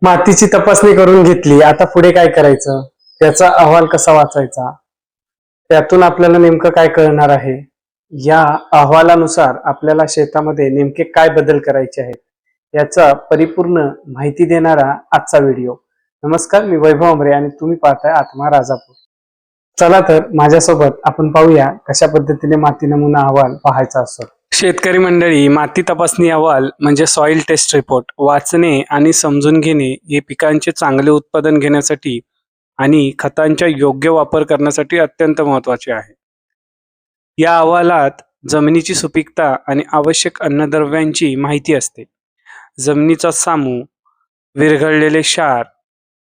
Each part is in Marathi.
मातीची तपासणी करून घेतली, आता पुढे काय करायचं, त्याचा अहवाल कसा वाचायचा, त्यातून आपल्याला नेमकं काय कळणार आहे, या अहवालानुसार आपल्याला शेतामध्ये नेमके काय बदल करायचे आहेत, याचा परिपूर्ण माहिती देणारा आजचा व्हिडिओ. नमस्कार, मी वैभव अमरे आणि तुम्ही पाहताय आत्मा राजापूर. चला तर माझ्यासोबत आपण पाहूया कशा पद्धतीने माती नमुना अहवाल पाहायचा असतो. शेतकरी मंडळी, माती तपासणी अहवाल म्हणजे सॉइल टेस्ट रिपोर्ट वाचणे आणि समजून घेणे हे पिकांचे चांगले उत्पादन घेण्यासाठी आणि खतांचा योग्य वापर करण्यासाठी अत्यंत महत्त्वाचे आहे. या अहवालात जमिनीची सुपीकता आणि आवश्यक अन्नद्रव्यांची माहिती असते. जमिनीचा सामू, विरघळलेले क्षार,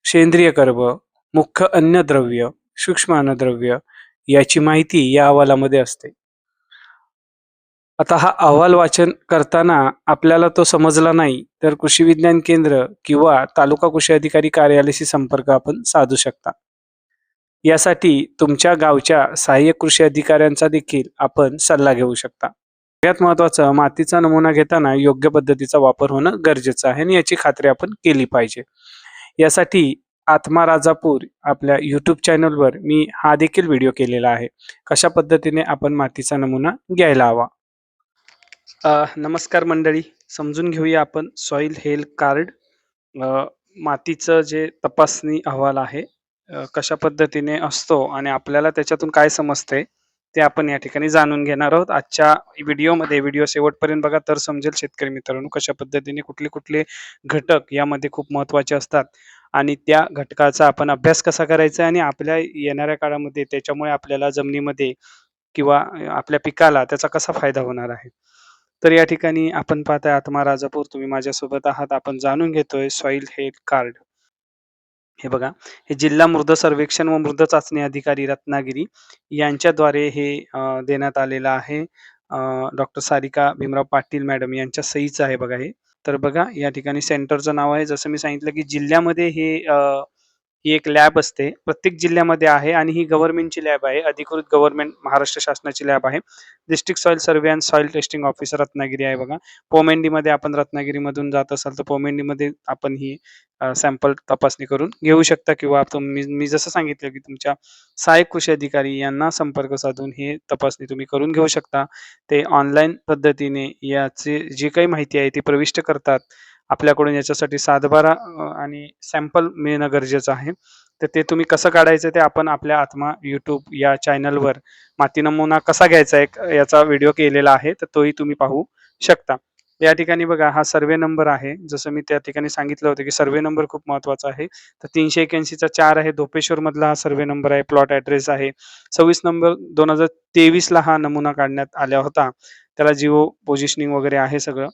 सेंद्रिय कर्ब, मुख्य अन्नद्रव्य, सूक्ष्म अन्नद्रव्य याची माहिती या अहवालामध्ये असते. आता हा अहवाल वाचन करताना आपल्याला तो समजला नाही तर कृषी विज्ञान केंद्र किंवा तालुका कृषी अधिकारी कार्यालयाशी संपर्क आपण साधू शकता. यासाठी तुमच्या गावच्या सहाय्यक कृषी अधिकाऱ्यांचा देखील आपण सल्ला घेऊ शकता. सगळ्यात महत्त्वाचं, मातीचा नमुना घेताना योग्य पद्धतीचा वापर होणं गरजेचं आहे आणि याची खात्री आपण केली पाहिजे. यासाठी आत्मा राजापूर आपल्या यूट्यूब चॅनलवर मी हा देखील व्हिडिओ केलेला आहे, कशा पद्धतीने आपण मातीचा नमुना घ्यायला हवा. नमस्कार मंडळी, समजून घेऊया आपण सॉइल हेल्थ कार्ड मातीचं जे तपासणी अहवाल आहे कशा पद्धतीने असतो आणि आपल्याला त्याच्यातून काय समजते ते आपण या ठिकाणी जाणून घेणार आहोत आजच्या व्हिडिओमध्ये. व्हिडिओ शेवटपर्यंत बघा तर समजेल शेतकरी मित्रांनो कशा पद्धतीने कुठले कुठले घटक यामध्ये खूप महत्त्वाचे असतात आणि त्या घटकाचा आपण अभ्यास कसा करायचा आणि आपल्या येणाऱ्या काळामध्ये त्याच्यामुळे आपल्याला जमिनीमध्ये किंवा आपल्या पिकाला त्याचा कसा फायदा होणार आहे. तर या ठिकाणी आपण पाहताय आत्मा राजापूर, तुम्ही माझ्यासोबत आहात. आपण जाणून घेतोय सॉइल हेल्थ कार्ड. हे बघा, हे जिल्हा मृदा सर्वेक्षण व मृदा चाचणी अधिकारी रत्नागिरी यांच्याद्वारे हे देण्यात आलेलं आहे. डॉक्टर सारिका भीमराव पाटील मॅडम यांच्या सहीचं आहे बघा हे. तर बघा या ठिकाणी सेंटरचं नाव आहे, जसं मी सांगितलं की जिल्ह्यामध्ये हे ही एक लॅब असते. प्रत्येक जिल्ह्यामध्ये आहे आणि ही गव्हर्नमेंटची लॅब आहे. अधिकृत गव्हर्नमेंट महाराष्ट्र शासनाची लॅब आहे. District soil survey and soil testing officer Ratnagiri आहे बघा. पोमेंडीमध्ये आपण रत्नागिरीमधून जात असाल तर पोमेंडीमध्ये आपण ही सॅम्पल तपासणी करून घेऊ शकता किंवा मी जसं सांगितलं की तुमच्या सहाय्यक कृषी अधिकारी यांना संपर्क साधून हे तपासणी तुम्ही करून घेऊ शकता. ते ऑनलाईन पद्धतीने याची जी काही माहिती आहे ती प्रविष्ट करतात. आपल्याकडून याच्यासाठी 7/12 आणि सॅम्पल मिळणं गरजेचं आहे. तर ते तुम्ही कसं काढायचं ते आपण आपल्या आत्मा यूट्यूब या चॅनलवर माती नमुना कसा घ्यायचा एक याचा व्हिडिओ केलेला आहे, तर तोही तुम्ही पाहू शकता. या ठिकाणी बघा हा सर्वे नंबर आहे. जसं मी त्या ठिकाणी सांगितलं होतं की सर्वे नंबर खूप महत्त्वाचा आहे. तर 381चा 4 आहे. धोपेश्वर मधला हा सर्वे नंबर आहे. प्लॉट ॲड्रेस आहे. 26 नंबर 2023 ला हा नमुना काढण्यात आला होता. त्याला जिओ पोझिशनिंग वगैरे आहे सगळं.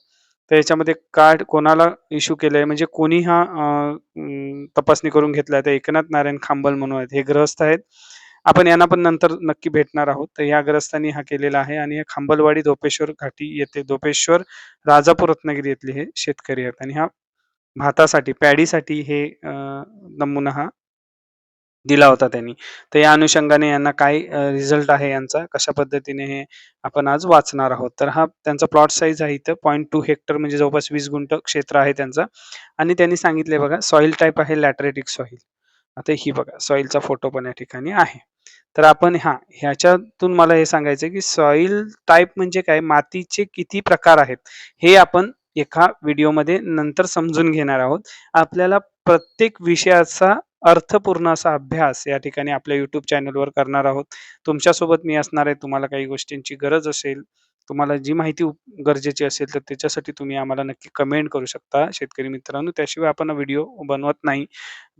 तर याच्यामध्ये कार्ड कोणाला इश्यू केलंय म्हणजे कोणी हा तपासणी करून घेतलाय, तर एकनाथ नारायण खांबल म्हणून आहेत. हे ग्रहस्थ आहेत. आपण यांना पण नंतर नक्की भेटणार आहोत. तर या ग्रस्तांनी हा केलेला आहे आणि हे खांबलवाडी धोपेश्वर घाटी येथे धोपेश्वर राजापूर रत्नागिरी येथले हे शेतकरी आहेत आणि हा भातासाठी पॅडीसाठी हे नमुना हा दिला होता त्यांनी. तर या अनुषंगाने यांना काय रिझल्ट आहे यांचा, कशा पद्धतीने हे आपण आज वाचणार आहोत. तर हा त्यांचा प्लॉट साईज आहे इथं 0.2 हेक्टर म्हणजे जवळपास 20 गुंठ क्षेत्र आहे त्यांचं आणि त्यांनी सांगितले बघा सॉइल टाइप आहे लॅटरेटिक सॉइल. आता ही बघा सॉइलचा फोटो पण या ठिकाणी आहे. तर आपण ह्याच्यातून मला हे सांगायचं की सॉइल टाइप म्हणजे काय, मातीचे किती प्रकार आहेत हे आपण एका व्हिडिओमध्ये नंतर समजून घेणार आहोत. आपल्याला प्रत्येक विषयाचा अर्थपूर्ण असा अभ्यास या ठिकाणी आपल्या YouTube चॅनलवर करणार आहोत. तुमच्यासोबत मी असणार आहे. तुम्हाला काही गोष्टींची गरज असेल, तुम्हाला जी माहिती गरजेची असेल तर त्याच्यासाठी तुम्ही आम्हाला नक्की कमेंट करू शकता शेतकरी मित्रांनो. त्याशिवाय आपण व्हिडिओ बनवत नाही.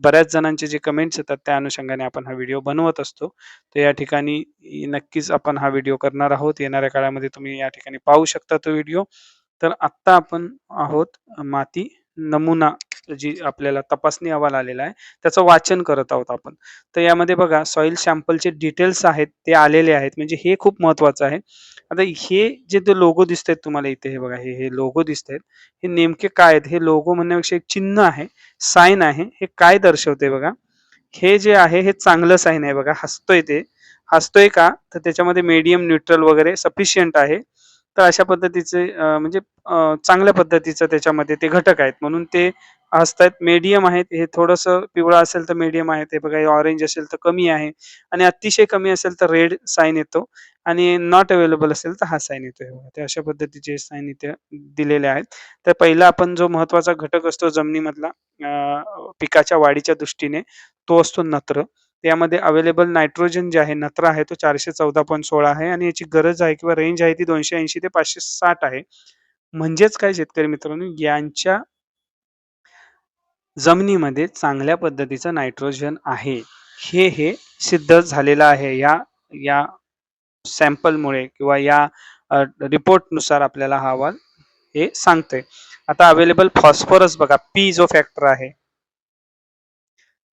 बऱ्याच जणांचे जे कमेंट्स येतात त्या अनुषंगाने आपण हा व्हिडिओ बनवत असतो. तर या ठिकाणी नक्कीच आपण हा व्हिडिओ करणार आहोत. येणाऱ्या काळामध्ये तुम्ही या ठिकाणी पाहू शकता तो व्हिडिओ. तर आत्ता आपण आहोत माती नमुना जी आपल्याला तपासणी अहवाल आलेला आहे त्याचं वाचन करत आहोत आपण. तर यामध्ये बघा सॉइल सॅम्पलचे डिटेल्स आहेत ते आलेले आहेत म्हणजे हे खूप महत्त्वाचं आहे. आता हे जे लोगो दिसतायत तुम्हाला इथे, हे बघा हे लोगो दिसतायत, हे नेमके काय आहेत? हे लोगो म्हणण्यापेक्षा एक चिन्ह आहे, साइन आहे. हे काय दर्शवते बघा, हे जे आहे हे चांगलं साइन आहे बघा. हसतोय ते, हसतोय का तर त्याच्यामध्ये मीडियम न्यूट्रल वगैरे सफिशियंट आहे. तर अशा पद्धतीचे म्हणजे चांगल्या पद्धतीचं त्याच्यामध्ये ते घटक आहेत. म्हणून ते असतात. मीडियम आहेत. हे थोडंसं पिवळं असेल तर मीडियम आहे. ते बघा हे ऑरेंज असेल तर कमी आहे आणि अतिशय कमी असेल तर रेड साइन येतो आणि नॉट अवेलेबल असेल तर हा साइन येतो. हे बघा. ते अशा पद्धतीचे साइन इथे दिलेले आहेत. तर पहिला आपण जो महत्त्वाचा घटक असतो जमिनीमधला पिकाच्या वाढीच्या दृष्टीने तो असतो नत्र. त्यामध्ये अवेलेबल नायट्रोजन जे आहे, नत्र आहे तो 414.16 आहे आणि याची गरज आहे किंवा रेंज आहे ती 280 ते 560 आहे. म्हणजेच काय शेतकरी मित्रांनो, यांच्या जमिनीमध्ये चांगल्या पद्धतीचं नायट्रोजन आहे. हे सिद्ध झालेलं आहे या या सॅम्पलमुळे किंवा या रिपोर्टनुसार आपल्याला हा अहवाल हे सांगतंय. आता अवेलेबल फॉस्फरस बघा, पी जो फॅक्टर आहे.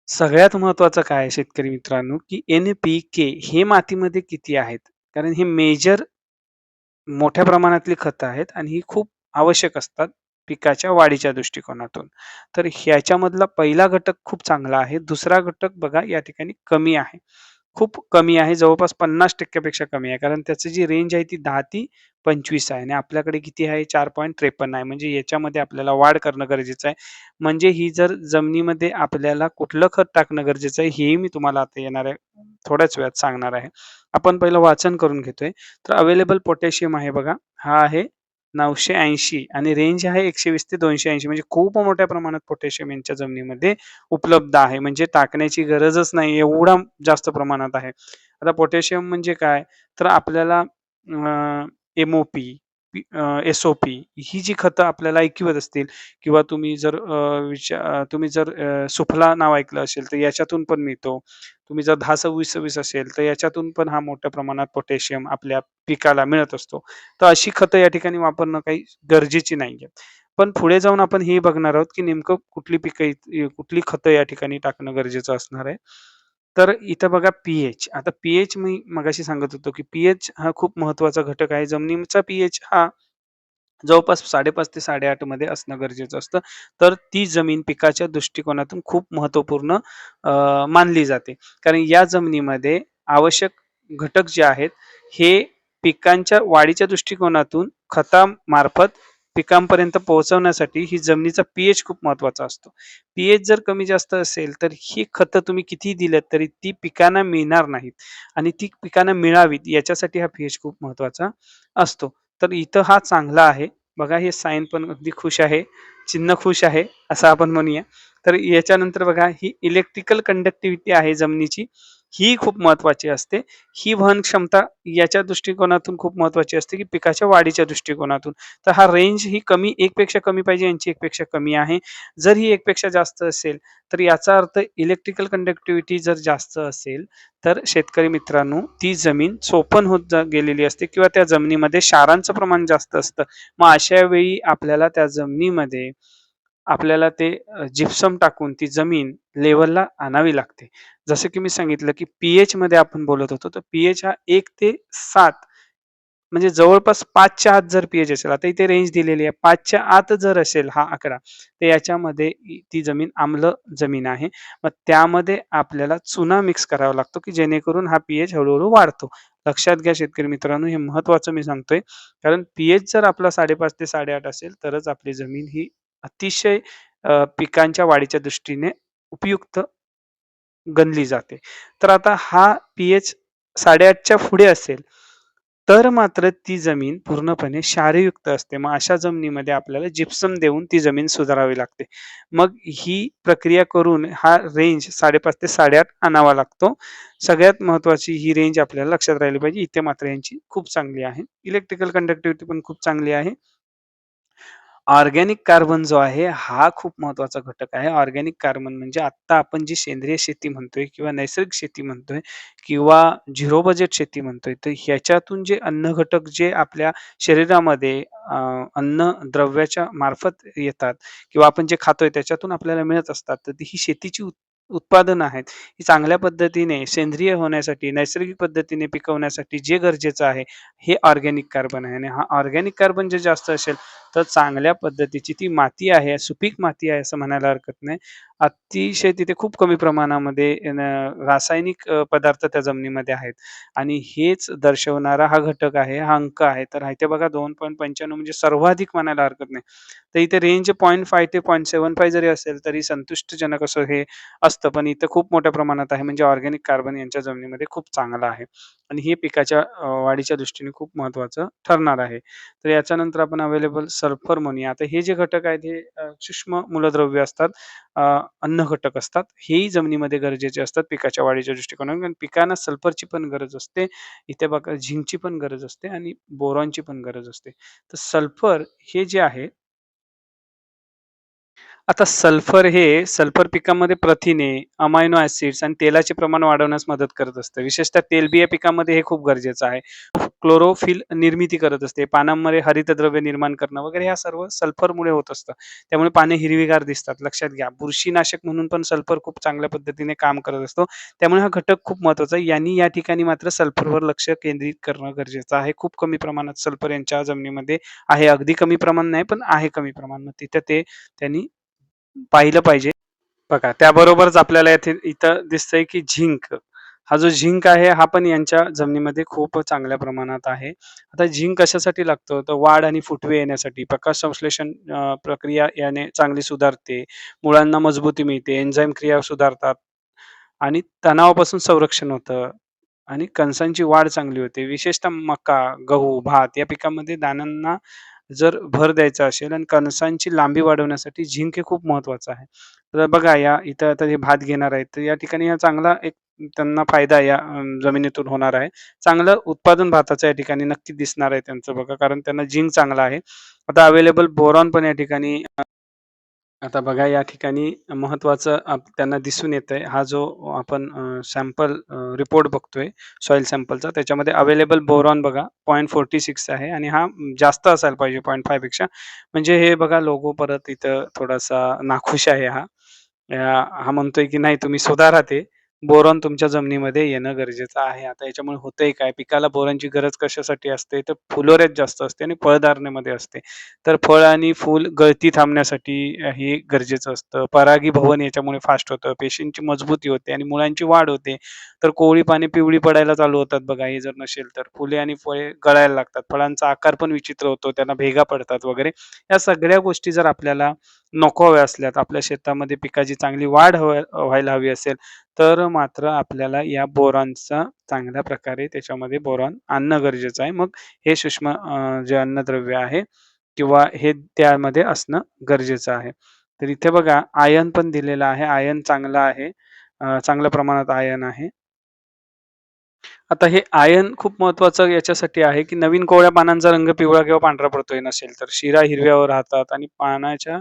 सगळ्यात महत्त्वाचं काय आहे शेतकरी मित्रांनो, की एन-पी-के हे मातीमध्ये किती आहेत? कारण हे मेजर मोठ्या प्रमाणातली खतं आहेत आणि ही खूप आवश्यक असतात पिकाच्या वाढीच्या दृष्टिकोनातून. तर ह्याच्यामधला पहिला घटक खूप चांगला आहे. दुसरा घटक बघा या ठिकाणी कमी आहे. खूप कमी आहे. जवळपास 50% पेक्षा कमी आहे. कारण त्याची जी रेंज आहे ती 10 ते 25 आहे आणि आपल्याकडे किती आहे 4.53 आहे. म्हणजे याच्यामध्ये आपल्याला वाढ करणं गरजेचं आहे. म्हणजे ही जर जमिनीमध्ये आपल्याला कुठलं खत टाकणं गरजेचं आहे हेही मी तुम्हाला आता येणाऱ्या थोड्याच वेळात सांगणार आहे. आपण पहिलं वाचन करून घेतोय. तर अवेलेबल पोटॅशियम आहे बघा. हा आहे 980 आणि रेंज आहे 120 ते 280 म्हणजे खूप मोठ्या प्रमाणात पोटॅशियम यांच्या जमिनीमध्ये उपलब्ध आहे. म्हणजे टाकण्याची गरजच नाही एवढा जास्त प्रमाणात आहे. आता पोटॅशियम म्हणजे काय? तर आपल्याला एम-ओ-पी, एस-ओ-पी ही जी खतं आपल्याला ऐकिवत असतील किंवा तुम्ही जर सुफला नाव ऐकलं असेल तर याच्यातून पण मिळतो. तुम्ही जर 10-26-26 असेल तर याच्यातून पण हा मोठ्या प्रमाणात पोटॅशियम आपल्या पिकाला मिळत असतो. तर अशी खतं या ठिकाणी वापरणं काही गरजेची नाहीये. पण पुढे जाऊन आपण हे बघणार आहोत, की नेमकं कुठली खतं या ठिकाणी टाकणं गरजेचं असणार आहे. तर इथं बघा पी-एच. आता पी-एच मी मगाशी सांगत होतो, की पी-एच हा खूप महत्त्वाचा घटक आहे. जमिनीचा पी-एच हा जवळपास 5.5 ते 8.5 मध्ये असणं गरजेचं असतं. तर ती जमीन पिकाच्या दृष्टिकोनातून खूप महत्त्वपूर्ण मानली जाते. कारण या जमिनीमध्ये आवश्यक घटक जे आहेत, हे पिकांच्या वाढीच्या दृष्टिकोनातून खतामार्फत पिकांपर्यंत पोहोचवण्यासाठी ही जमिनीचा पी-एच खूप महत्त्वाचा असतो. पी-एच जर कमी जास्त असेल, तर ही खतं तुम्ही कितीही दिलेत तरी ती पिकांना मिळणार नाहीत आणि ती पिकांना मिळावीत याच्यासाठी हा पी-एच खूप महत्त्वाचा असतो. तर इथं हा चांगला आहे. बघा हे साइन पण अगदी खुश आहे. चिन्ह खुश आहे असं आपण म्हणूया. तर याच्यानंतर बघा ही इलेक्ट्रिकल कंडक्टिव्हिटी आहे जमिनीची, ही खूप महत्त्वाची असते. ही वहन क्षमता याच्या दृष्टिकोनातून खूप महत्त्वाची असते, की पिकाच्या वाढीच्या दृष्टिकोनातून. तर हा रेंज ही 1 पेक्षा कमी पाहिजे, यांची 1 पेक्षा कमी आहे. जर ही 1 पेक्षा जास्त असेल, तर याचा अर्थ इलेक्ट्रिकल कंडक्टिव्हिटी जर जास्त असेल, तर शेतकरी मित्रांनो, ती जमीन चोपण होत गेलेली असते किंवा त्या जमिनीमध्ये क्षारांचं प्रमाण जास्त असतं. मग अशा वेळी आपल्याला त्या जमिनीमध्ये आपल्याला ते जिप्सम टाकून ती जमीन लेव्हलला आणावी लागते. जसं की मी सांगितलं, की पी-एचमध्ये आपण बोलत होतो, तर पी-एच हा 1 ते 7 म्हणजे जवळपास 5च्या आत जर पी-एच असेल, आता इथे रेंज दिलेली आहे. 5च्या आत जर असेल हा आकडा, तर याच्यामध्ये ती जमीन आम्ल जमीन आहे. मग त्यामध्ये आपल्याला चुना मिक्स करावा लागतो, की जेणेकरून हा पी-एच हळू वाढतो. लक्षात घ्या शेतकरी मित्रांनो, हे महत्त्वाचं मी सांगतोय. कारण पी-एच जर आपला 5.5 ते 8.5 असेल, तरच आपली जमीन ही अतिशय पिकांच्या वाढीच्या दृष्टीने उपयुक्त गणली जाते. तर आता हा पी-एच 8.5च्या पुढे असेल, तर मात्र ती जमीन पूर्णपणे क्षारयुक्त असते. मग अशा जमिनीमध्ये आपल्याला जिप्सम देऊन ती जमीन सुधारावी लागते. मग ही प्रक्रिया करून हा रेंज 5.5 ते 8.5 आणावा लागतो. सगळ्यात महत्त्वाची ही रेंज आपल्याला लक्षात राहिली पाहिजे. इथे मात्र यांची खूप चांगली आहे. इलेक्ट्रिकल कंडक्टिव्हिटी पण खूप चांगली आहे. ऑर्गॅनिक कार्बन जो आहे, हा खूप महत्त्वाचा घटक आहे. ऑर्गॅनिक कार्बन म्हणजे आत्ता आपण जी सेंद्रिय शेती म्हणतोय किंवा नैसर्गिक शेती म्हणतोय किंवा झिरो बजेट शेती म्हणतोय, तर ह्याच्यातून जे अन्न घटक जे आपल्या शरीरामध्ये अन्नद्रव्याच्या मार्फत येतात किंवा आपण जे खातोय त्याच्यातून आपल्याला मिळत असतात, तर ही शेतीची उत्पादनं आहेत. ही चांगल्या पद्धतीने सेंद्रिय होण्यासाठी, नैसर्गिक पद्धतीने पिकवण्यासाठी जे गरजेचं आहे, हे ऑर्गॅनिक कार्बन आहे आणि हा ऑर्गॅनिक कार्बन जे जास्त असेल तर चांगल्या पद्धतीची ती माती आहे, सुपीक माती आहे असं म्हणायला हरकत नाही अतिशय तिथे खूप कमी प्रमाणामध्ये रासायनिक पदार्थ त्या जमिनीमध्ये आहेत आणि हेच दर्शवणारा हा घटक आहे, हा अंक आहे. तर इथे बघा 2.95 म्हणजे सर्वाधिक म्हणायला हरकत नाही. तर इथे रेंज 0.5 ते 0.75 जरी असेल, तरी संतुष्टजनक असं हे असतं. पण इथं खूप मोठ्या प्रमाणात आहे, म्हणजे ऑर्गॅनिक कार्बन यांच्या जमिनीमध्ये खूप चांगलं आहे आणि हे पिकाच्या वाढीच्या दृष्टीने खूप महत्त्वाचं ठरणार आहे. तर याच्यानंतर आपण अवेलेबल सल्फर म्हणूया. आता हे जे घटक आहेत हे सूक्ष्म मूलद्रव्य असतात, अ, अन्न घटक असतात. हेही जमिनीमध्ये गरजेचे असतात पिकाच्या वाढीच्या दृष्टिकोनातून आणि पिकांना सल्फरची पण गरज असते. इथे बघा झिंकची पण गरज असते आणि बोरॉनची पण गरज असते. तर सल्फर हे जे आहे, आता सल्फर पिकामध्ये प्रथिने, अमायनो ॲसिड्स आणि तेलाचे प्रमाण वाढवण्यास मदत करत असतं. विशेषतः तेलबिया पिकामध्ये हे खूप गरजेचं आहे. क्लोरोफिल निर्मिती करत असते. पानांमध्ये हरितद्रव्य निर्माण करणं वगैरे ह्या सर्व सल्फरमुळे होत असतं. त्यामुळे पाने हिरवीगार दिसतात. लक्षात घ्या. बुरशीनाशक म्हणून पण सल्फर खूप चांगल्या पद्धतीने काम करत असतो. त्यामुळे हा घटक खूप महत्त्वाचा आहे. यांनी या ठिकाणी मात्र सल्फरवर लक्ष केंद्रित करणं गरजेचं आहे. खूप कमी प्रमाणात सल्फर यांच्या जमिनीमध्ये आहे. अगदी कमी प्रमाण नाही, पण आहे कमी प्रमाणात. तिथं ते त्यांनी पाहिलं पाहिजे. बघा त्याबरोबरच आपल्याला इथं दिसतंय की झिंक. हा जो झिंक आहे हा पण यांच्या जमिनीमध्ये खूप चांगल्या प्रमाणात आहे. आता झिंक कशासाठी लागतं? तर वाढ आणि फुटवे येण्यासाठी, प्रकाश संश्लेषण प्रक्रिया याने चांगली सुधारते, मुळांना मजबूती मिळते, एन्झाईम क्रिया सुधारतात आणि तणावापासून संरक्षण होतं आणि कणसांची वाढ चांगली होते. विशेषतः मका, गहू, भात या पिकामध्ये दाण्यांना जर भर द्यायचा असेल आणि कणसांची लांबी वाढवण्यासाठी झिंक हे खूप महत्त्वाचं आहे. तर बघा या इथं आता हे भात घेणार आहेत, तर या ठिकाणी हा चांगला एक त्यांना फायदा या जमिनीतून होणार आहे. चांगलं उत्पादन भाताचं या ठिकाणी नक्की दिसणार आहे त्यांचं बघा, कारण त्यांना झिंक चांगला आहे. आता अवेलेबल बोरॉन पण या ठिकाणी आता बघा या ठिकाणी महत्त्वाचं त्यांना दिसून येतंय. हा जो आपण सॅम्पल रिपोर्ट बघतोय सॉइल सॅम्पलचा त्याच्यामध्ये अवेलेबल बोरॉन बघा 0.46 आहे आणि हा जास्त असायला पाहिजे 0.5 पेक्षा. म्हणजे हे बघा लोगो परत इथं थोडासा नाखुश आहे हा. हा म्हणतोय की नाही तुम्ही सुधारा ते. बोरॉन तुमच्या जमिनीमध्ये येणं गरजेचं आहे. आता याच्यामुळे होतंय काय? पिकाला बोरॉनची गरज कशासाठी असते? तर फुलोऱ्यात जास्त असते आणि फळधारणेमध्ये असते. तर फळ आणि फूल गळती थांबण्यासाठी हे गरजेचं असतं. परागीभवन याच्यामुळे फास्ट होतं. पेशींची मजबूती होते आणि मुळांची वाढ होते. तर कोवळी पाने पिवळी पडायला चालू होतात बघा, हे जर नसेल तर. फुले आणि फळे गळायला लागतात. फळांचा आकार पण विचित्र होतो. त्यांना भेगा पडतात वगैरे. या सगळ्या गोष्टी जर आपल्याला नको हव्या असल्यात, आपल्या शेतामध्ये पिकाची चांगली वाढ व्हायला हवी असेल, तर मात्र आपल्याला या बोरॉनचा चांगल्या प्रकारे त्याच्यामध्ये बोरॉन आणणं गरजेचं आहे. मग हे सूक्ष्म जे अन्नद्रव्य आहे किंवा हे त्यामध्ये असणं गरजेचं आहे. तर इथे बघा आयर्न पण दिलेलं आहे. आयर्न चांगलं आहे. चांगल्या प्रमाणात आयर्न आहे. आता हे आयर्न खूप महत्त्वाचं याच्यासाठी आहे, की नवीन कोवळ्या पानांचा रंग पिवळा किंवा पांढरा पडतोय नसेल तर. शिरा हिरव्यावर राहतात आणि पानाच्या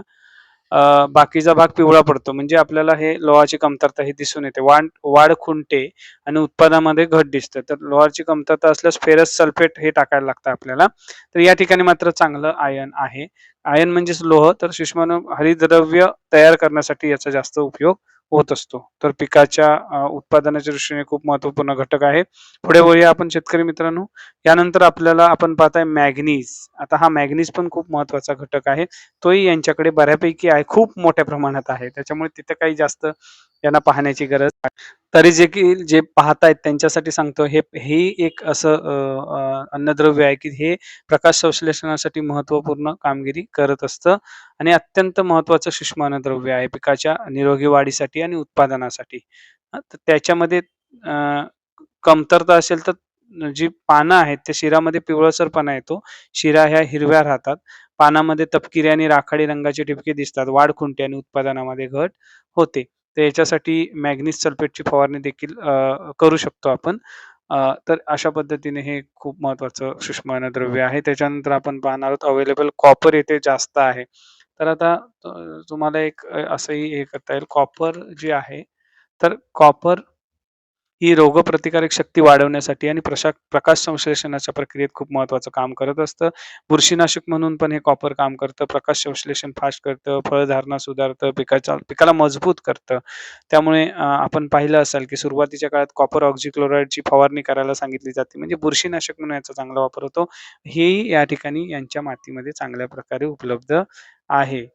बाकीचा भाग पिवळा पडतो. म्हणजे आपल्याला हे लोहाची कमतरता ही दिसून येते. वाढ खुंटते आणि उत्पादनामध्ये घट दिसते. तर लोहाची कमतरता असल्यास फेरस सल्फेट हे टाकायला लागतं आपल्याला. तर या ठिकाणी मात्र चांगलं आयर्न आहे. आयर्न म्हणजेच लोह, तर सूक्ष्म हरितद्रव्य तयार करण्यासाठी याचा जास्त उपयोग होत असतो. तर पिकाच्या उत्पादनाच्या दृष्टीने खूप महत्त्वपूर्ण घटक आहे. पुढे वळूया आपण शेतकरी मित्रांनो. यानंतर आपल्याला आपण पाहत मॅग्नीज. आता हा मॅग्नीज पण खूप महत्त्वाचा घटक आहे. तोही यांच्याकडे बऱ्यापैकी आहे. खूप मोठ्या प्रमाणात आहे. त्याच्यामुळे तिथे काही जास्त यांना पाहण्याची गरज तरी जे पाहतायत त्यांच्यासाठी सांगतो हेही एक असं अन्नद्रव्य आहे, की हे प्रकाश संश्लेषणासाठी महत्त्वपूर्ण कामगिरी करत असतं आणि अत्यंत महत्त्वाचं सूक्ष्म अन्नद्रव्य आहे पिकाच्या निरोगी वाढीसाठी आणि उत्पादनासाठी. तर त्याच्यामध्ये अ, कमतरता असेल तर जी पानं आहेत त्या शिरामध्ये पिवळसरपणा येतो. शिरा ह्या हिरव्या राहतात. पानामध्ये तपकिरी आणि राखाडी रंगाचे ठिपके दिसतात. वाढ खुंटते आणि उत्पादनामध्ये घट होते. तर याच्यासाठी मॅग्नीज सल्फेटची फवारणी देखील करू शकतो आपण. तर अशा पद्धतीने हे खूप महत्त्वाचं सूक्ष्म अन्नद्रव्य आहे. त्याच्यानंतर आपण पाहणार आहोत अवेलेबल कॉपर येथे जास्त आहे. तर आता तुम्हाला एक असंही हे करता येईल कॉपर जे आहे, तर कॉपर ही रोगप्रतिकारक शक्ती वाढवण्यासाठी आणि प्रकाश संश्लेषणाच्या प्रक्रियेत खूप महत्त्वाचं काम करत असतं. बुरशीनाशक म्हणून पण हे कॉपर काम करतं. प्रकाश संश्लेषण फास्ट करतं, फळधारणा सुधारतं, पिकाला मजबूत करतं. त्यामुळे आपण पाहिलं असाल, की सुरुवातीच्या काळात कॉपर ऑक्सिक्लोराइडची फवारणी करायला सांगितली जाते. म्हणजे बुरशीनाशक म्हणून याचा चांगला वापर होतो. हेही या ठिकाणी यांच्या मातीमध्ये चांगल्या प्रकारे उपलब्ध आहे.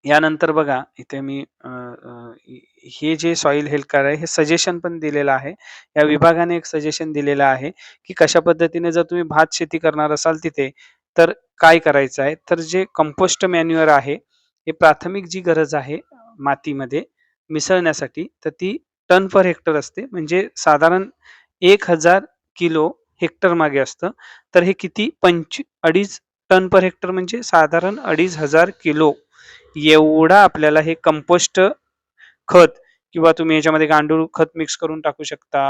यानंतर बघा इथे मी अ, अ, हे जे सॉइल हेल्थ कार्ड आहे हे सजेशन पण दिलेलं आहे. या विभागाने एक सजेशन दिलेलं आहे, की कशा पद्धतीने जर तुम्ही भात शेती करणार असाल तिथे, तर काय करायचं आहे. तर जे कंपोस्ट मॅन्युअर आहे, हे प्राथमिक जी गरज आहे मातीमध्ये मिसळण्यासाठी, तर ती टन पर हेक्टर असते. म्हणजे साधारण 1000 किलो हेक्टर मागे असतं. तर हे किती 2.5 टन पर हेक्टर म्हणजे साधारण 2,500 किलो एवढा आपल्याला हे कंपोस्ट खत किंवा तुम्ही याच्यामध्ये गांडूळ खत मिक्स करून टाकू शकता.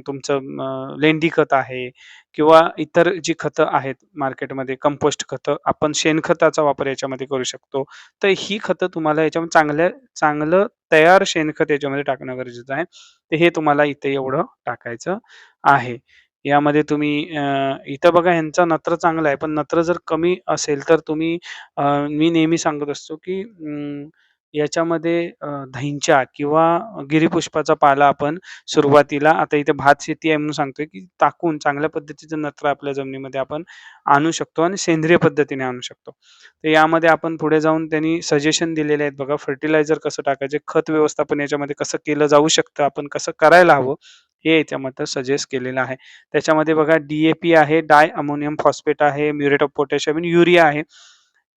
तुमचं लेंडी खत आहे किंवा इतर जी खतं आहेत मार्केटमध्ये कंपोस्ट खतं, आपण शेणखताचा वापर याच्यामध्ये करू शकतो. तर ही खतं तुम्हाला याच्यामध्ये चांगलं तयार शेणखत याच्यामध्ये टाकणं गरजेचं आहे. तर हे तुम्हाला इथे एवढं टाकायचं आहे. यामध्ये तुम्ही इथं बघा ह्यांचा नत्र चांगला आहे, पण नत्र जर कमी असेल तर तुम्ही मी नेहमी सांगत असतो, की याच्यामध्ये दहींच्या किंवा गिरीपुष्पाचा पाला आपण सुरुवातीला आता इथे भात शेती आहे म्हणून सांगतोय, की टाकून चांगल्या पद्धतीचं नत्र आपल्या जमिनीमध्ये आपण आणू शकतो आणि सेंद्रिय पद्धतीने आणू शकतो. तर यामध्ये आपण पुढे जाऊन त्यांनी सजेशन दिलेले आहेत बघा, फर्टिलायझर कसं टाकायचे, खत व्यवस्थापन याच्यामध्ये कसं केलं जाऊ शकतं, आपण कसं करायला हवं, हे याच्यामध्ये सजेस्ट केलेलं आहे. त्याच्यामध्ये बघा डी आहे, डाय अमोनियम फॉस्फेट आहे, म्युरेट ऑफ पोटॅशियम आणि युरिया आहे.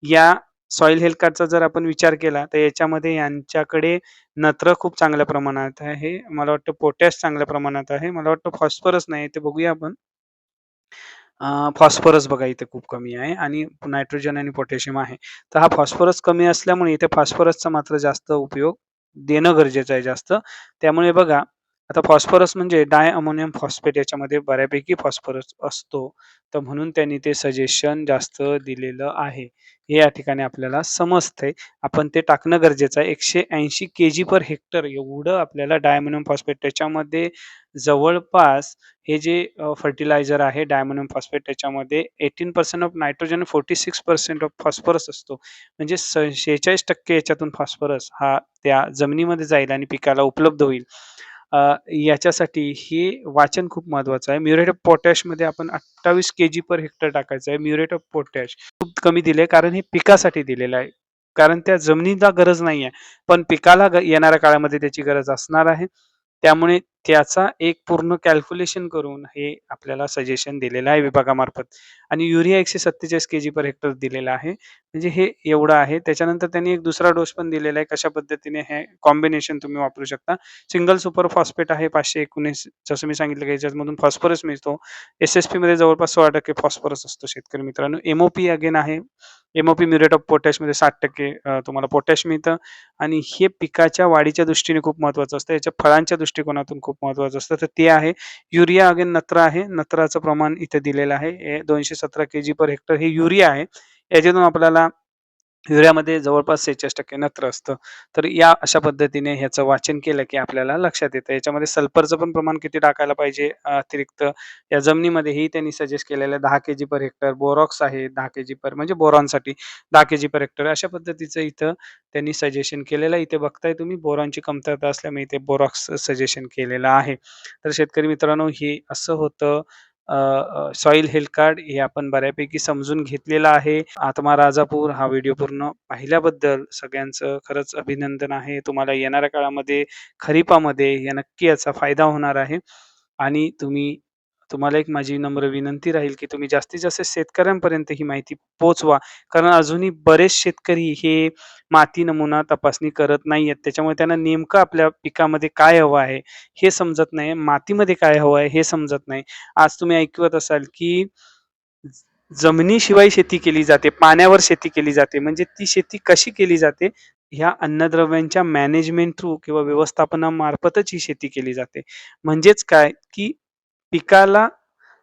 या सॉइल हेल्थ कार्डचा जर आपण विचार केला, तर याच्यामध्ये यांच्याकडे नत्र खूप चांगल्या प्रमाणात आहे. मला वाटतं पोटॅश चांगल्या प्रमाणात आहे. मला वाटतं फॉस्फरस नाही, ते बघूया आपण. फॉस्फरस बघा इथे खूप कमी आहे आणि नायट्रोजन आणि पोटॅशियम आहे. तर हा फॉस्फरस कमी असल्यामुळे इथे फॉस्फरसचा मात्र जास्त उपयोग देणं गरजेचं आहे जास्त. त्यामुळे बघा, आता फॉस्फरस म्हणजे डाय अमोनियम फॉस्फेट याच्यामध्ये बऱ्यापैकी फॉस्फरस असतो. तर म्हणून त्यांनी ते सजेशन जास्त दिलेलं आहे. हे या ठिकाणी आपल्याला समजतंय. आपण ते टाकणं गरजेचं आहे. 180 केजी पर हेक्टर एवढं आपल्याला डाय अमोनियम फॉस्फेट त्याच्यामध्ये जवळपास हे जे फर्टिलायझर आहे डायमोनियम फॉस्फेट त्याच्यामध्ये 18% ऑफ नायट्रोजन आणि 46% ऑफ फॉस्फरस असतो. म्हणजे 46% याच्यातून फॉस्फरस हा त्या जमिनीमध्ये जाईल आणि पिकाला उपलब्ध होईल. अ, याच्यासाठी हे वाचन खूप महत्त्वाचं आहे. म्युरेट ऑफ पोटॅशमध्ये आपण 28 केजी पर हेक्टर टाकायचं आहे. म्युरेट ऑफ पोटॅश खूप कमी दिले कारण हे पिकासाठी दिलेलं आहे. कारण त्या जमिनीला गरज नाहीये. पण पिकाला येणाऱ्या काळामध्ये त्याची गरज असणार आहे. त्यामुळे त्याचा एक पूर्ण कॅल्क्युलेशन करून हे आपल्याला सजेशन दिलेलं आहे विभागामार्फत आणि युरिया 147 केजी पर हेक्टर दिलेला आहे. म्हणजे हे एवढं आहे. त्याच्यानंतर त्यांनी एक दुसरा डोस पण दिलेला आहे. कशा पद्धतीने हे कॉम्बिनेशन तुम्ही वापरू शकता. सिंगल सुपर फॉस्फेट आहे 519 जसं मी सांगितलं की याच्यामधून फॉस्फरस मिळतो. एस-एस-पीमध्ये जवळपास 16% फॉस्फरस असतो शेतकरी मित्रांनो. एम-ओ-पी अगेन आहे. एम-ओ-पी म्युरेट ऑफ पोटॅशमध्ये 60% तुम्हाला पोटॅश मिळतं आणि हे पिकाच्या वाढीच्या दृष्टीने खूप महत्त्वाचं असतं. याच्या फळांच्या दृष्टिकोनातून खूप महत्त्वाचं असतं. तर ते आहे. युरिया अगेन नत्र आहे. नत्राचं प्रमाण इथे दिलेलं आहे. 217 केजी पर हेक्टर हे युरिया आहे. याच्यातून आपल्याला युरियामध्ये जवळपास 46% नत्र असतं. तर या अशा पद्धतीने ह्याचं वाचन केलं, की आपल्याला लक्षात येतं. याच्यामध्ये सल्फरचं पण प्रमाण किती टाकायला पाहिजे अतिरिक्त या जमिनीमध्येही त्यांनी सजेस्ट केलेलं आहे 10 केजी पर हेक्टर. बोरॉक्स आहे 10 केजी पर म्हणजे बोरॉनसाठी 10 केजी पर हेक्टर अशा पद्धतीचं इथं त्यांनी सजेशन केलेलं आहे. इथे बघताय तुम्ही बोरॉनची कमतरता असल्यामुळे इथे बोरॉक्स सजेशन केलेलं आहे. तर शेतकरी मित्रांनो, हे असं होतं सॉइल हेल्थ कार्ड हे आपण बऱ्यापैकी समजून घेतलेलं आहे. आत्मा राजापूर हा व्हिडिओ पूर्ण पाहिल्याबद्दल सगळ्यांचं खरंच अभिनंदन आहे. तुम्हाला येणाऱ्या काळामध्ये खरीपामध्ये या नक्की याचा फायदा होणार आहे आणि तुम्हाला एक माझी नम्र विनंती राहील, की तुम्ही जास्तीत जास्त शेतकऱ्यांपर्यंत ही माहिती पोहोचवा. कारण अजूनही बरेच शेतकरी हे माती नमुना तपासणी करत नाहीयेत. त्याच्यामुळे त्यांना नेमकं आपल्या पिकामध्ये काय हवं आहे, हे समजत नाही. मातीमध्ये काय हवं आहे, हे समजत नाही. आज तुम्ही ऐकवत असाल, की जमिनीशिवाय शेती केली जाते, पाण्यावर शेती केली जाते. म्हणजे ती शेती कशी केली जाते? ह्या अन्नद्रव्यांच्या मॅनेजमेंट थ्रू किंवा व्यवस्थापनामार्फतच ही शेती केली जाते. म्हणजेच काय, की पिकाला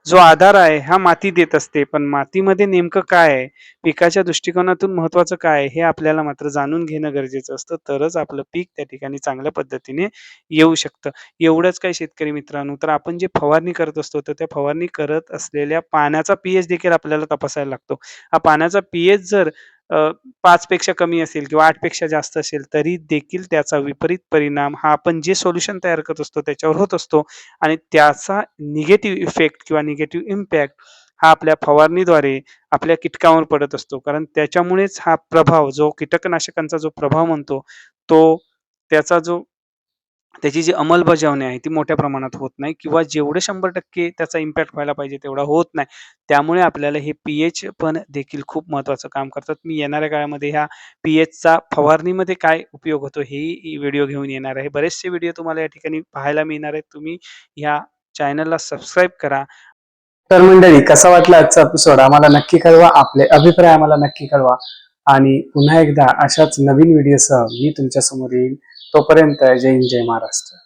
जो आधार आहे हा माती देत असते. पण मातीमध्ये नेमकं काय आहे? पिकाच्या दृष्टिकोनातून महत्त्वाचं काय आहे? हे आपल्याला मात्र जाणून घेणं गरजेचं असतं. तरच आपलं पीक त्या ठिकाणी चांगल्या पद्धतीने येऊ शकतं. एवढंच काय शेतकरी मित्रांनो, तर आपण जे फवारणी करत असतो, तर त्या फवारणी करत असलेल्या पाण्याचा पी-एच देखील आपल्याला तपासायला लागतो. हा पाण्याचा पी-एच जर 5 पेक्षा कमी असेल किंवा 8 पेक्षा जास्त असेल, तरी देखील त्याचा विपरीत परिणाम हा आपण जे सोल्युशन तयार करत असतो त्याच्यावर होत असतो आणि त्याचा निगेटिव्ह इफेक्ट किंवा निगेटिव्ह इम्पॅक्ट हा आपल्या फवारणीद्वारे आपल्या कीटकांवर पडत असतो. कारण त्याच्यामुळेच हा प्रभाव जो कीटकनाशकांचा जो प्रभाव म्हणतो, तो त्याचा जो त्याची जी अंमलबजावणी आहे ती मोठ्या प्रमाणात होत नाही किंवा जेवढे 100% त्याचा इम्पॅक्ट व्हायला पाहिजे तेवढा होत नाही. त्यामुळे आपल्याला हे पी-एच पण देखील खूप महत्त्वाचं काम करतात. मी येणाऱ्या काळामध्ये ह्या पी-एचचा फवारणीमध्ये काय उपयोग होतो हेही व्हिडिओ घेऊन येणार आहे. बरेचसे व्हिडिओ तुम्हाला या ठिकाणी पाहायला मिळणार आहेत. तुम्ही ह्या चॅनलला सबस्क्राईब करा. तर मंडळी, कसा वाटला आजचा एपिसोड आम्हाला नक्की कळवा. आपले अभिप्राय आम्हाला नक्की कळवा आणि पुन्हा एकदा अशाच नवीन व्हिडिओसह मी तुमच्या समोर येईल. तोपर्यंत जय हिंद, जय महाराष्ट्र.